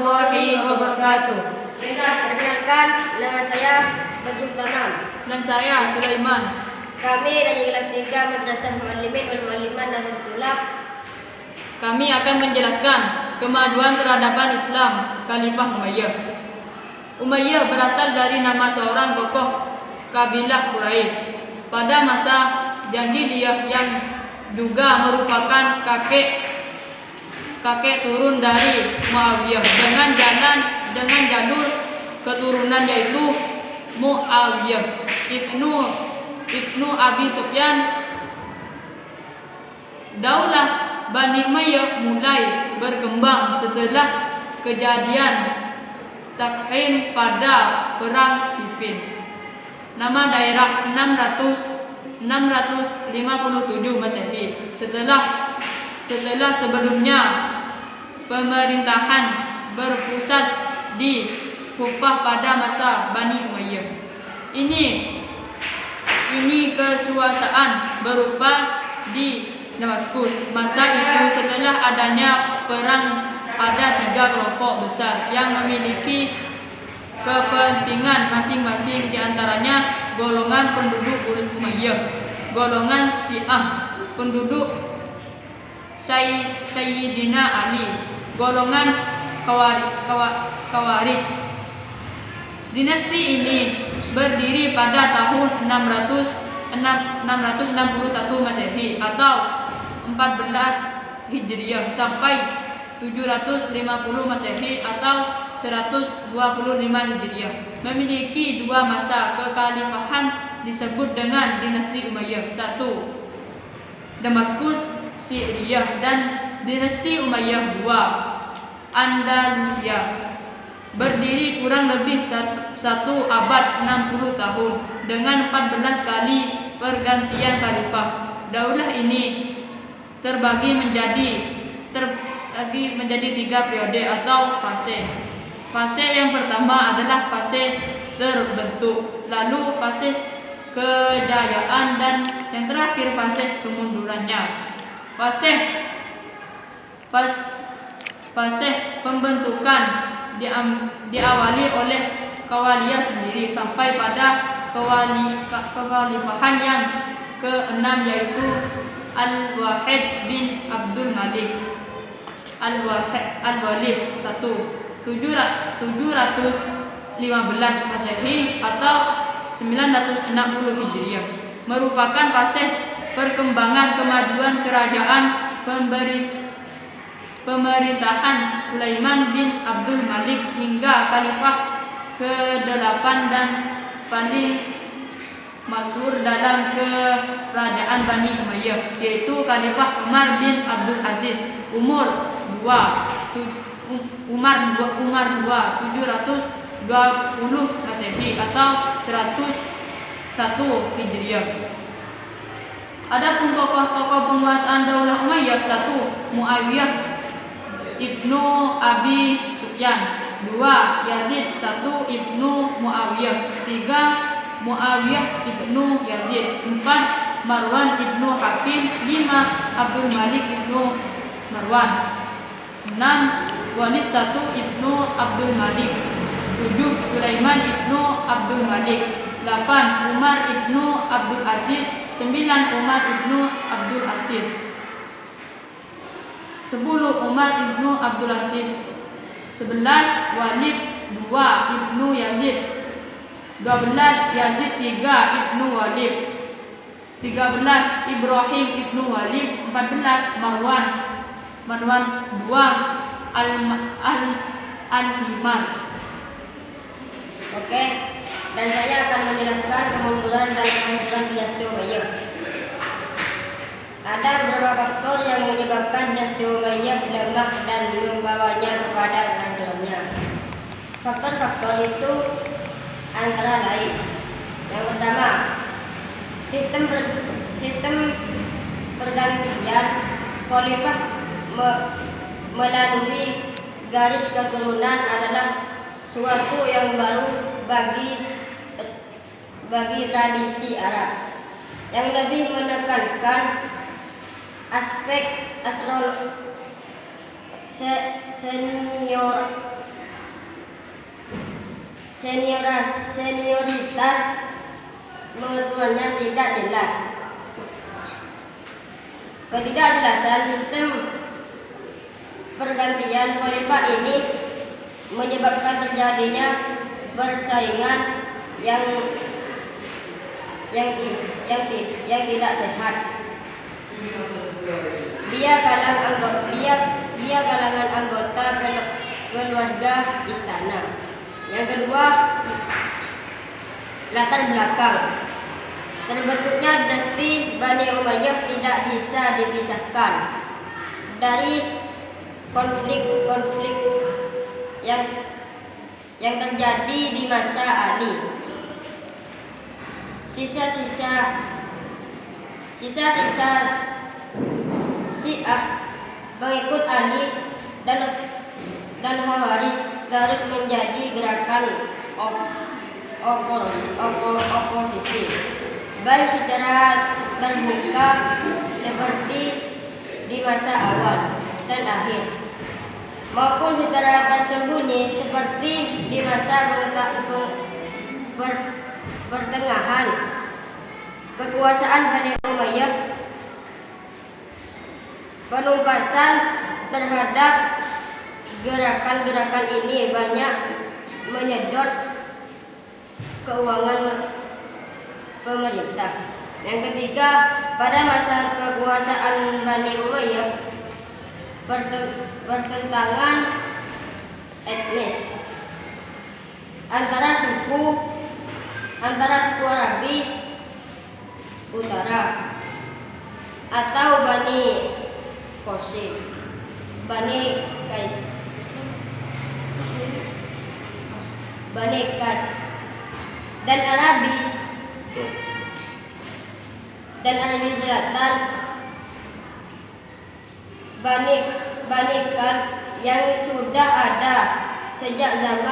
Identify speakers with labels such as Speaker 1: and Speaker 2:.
Speaker 1: warahmatullahi wabarakatuh.
Speaker 2: Perkenalkan, nama saya Badrul Tamam.
Speaker 1: Dan saya Sulaiman.
Speaker 2: Kami dari kelas 3 Madrasah Muallimin wal Muallimat Nahdlatul Tulab.
Speaker 1: Kami akan menjelaskan kemajuan peradaban Islam Khalifah Umayyah. Umayyah berasal dari nama seorang tokoh kabilah Quraisy pada masa Jahiliyah yang juga merupakan kakek turun dari Muawiyah dengan jalur keturunan yaitu Muawiyah ibnu Abi Sufyan. Daulah Bani Umayyah mulai berkembang setelah kejadian Takhim pada Perang Siffin. Nama daerah 657 Masehi. Setelah sebelumnya pemerintahan berpusat di Kufah pada masa Bani Umayyah. Ini kekuasaan berupa di Damaskus. Masa itu setelah adanya perang ada 3 kelompok besar yang memiliki kepentingan masing-masing, diantaranya golongan penduduk Umayyah, golongan Syiah penduduk Sayyidina Ali, golongan Khawarij. Dinasti ini berdiri pada tahun 661 Masehi atau 14 Hijriah sampai 750 Masehi atau 125 Hijriah. Memiliki 2 masa kekhalifahan disebut dengan dinasti Umayyah. 1. Damaskus, Syria, dan dinasti Umayyah. 2. Andalusia. Berdiri kurang lebih 1 abad 60 tahun dengan 14 kali pergantian khalifah. Daulah ini terbagi menjadi 3 periode atau fase. Fase yang pertama adalah fase terbentuk, lalu fase kejayaan, dan yang terakhir fase kemundurannya. Fase pembentukan diawali oleh Kawaliyah sendiri sampai pada kekhalifahan yang ke-6 yaitu Al-Wahid bin Abdul Malik Al-Walid 715 Masehi atau 960 Hijriah, merupakan fase perkembangan kemajuan kerajaan pemerintahan Sulaiman bin Abdul Malik hingga khalifah ke-8 dan paling masyhur dalam kerajaan Bani Umayyah yaitu Khalifah Umar bin Abdul Aziz umur 720 Masehi atau 101 Hijriah. Adapun tokoh-tokoh penguasaan Daulah Umayyah: 1. Muawiyah ibnu Abi Sufyan. 2. Yazid 1 ibnu Muawiyah. 3. Muawiyah ibnu Yazid. 4. Marwan ibnu Hakim. 5. Abdul Malik ibnu Marwan. 6. Walid 1 ibnu Abdul Malik. 7. Sulaiman ibnu Abdul Malik. 8. Umar ibnu Abdul Aziz. 9. Umar ibnu Abdul Aziz. 10. Umar ibnu Abdul Aziz. 11. Walid 2 ibnu Yazid. 12. Yazid 3 ibnu Walid. 13. Ibrahim ibnu Walid. 14. Marwan 2 Al-Himar.
Speaker 2: Oke, dan saya akan menjelaskan kemunduran dan kemunduran dinasti Umayyah. Ada beberapa faktor yang menyebabkan dinasti Umayyah lemah dan membawanya kepada kehancurannya. Faktor-faktor itu antara lain: yang pertama, sistem pergantian khalifah melalui garis keturunan adalah suatu yang baru bagi tradisi Arab, yang lebih menekankan aspek senioritas pengaturannya tidak jelas. Ketidakjelasan sistem pergantian khalifah ini menyebabkan terjadinya persaingan yang tidak sehat. Dia kalangan anggota keluarga istana. Yang kedua, latar belakang. Terbentuknya dinasti Bani Umayyah tidak bisa dipisahkan dari konflik-konflik yang terjadi di masa Ali. Sisa-sisa Syiah pengikut Ali dan Khawarij terus menjadi gerakan oposisi, baik secara terbuka seperti di masa awal dan akhir, maupun secara tersembunyi seperti di masa pertengahan kekuasaan Bani Umayyah. Penumpasan terhadap gerakan-gerakan ini banyak menyedot keuangan pemerintah. Yang ketiga, pada masa kekuasaan Bani Umayyah, pertentangan etnis antara suku Arabi Utara atau Bani Qasim, Bani Qais dan Arabi Selatan, Bani Khan yang sudah ada sejak zaman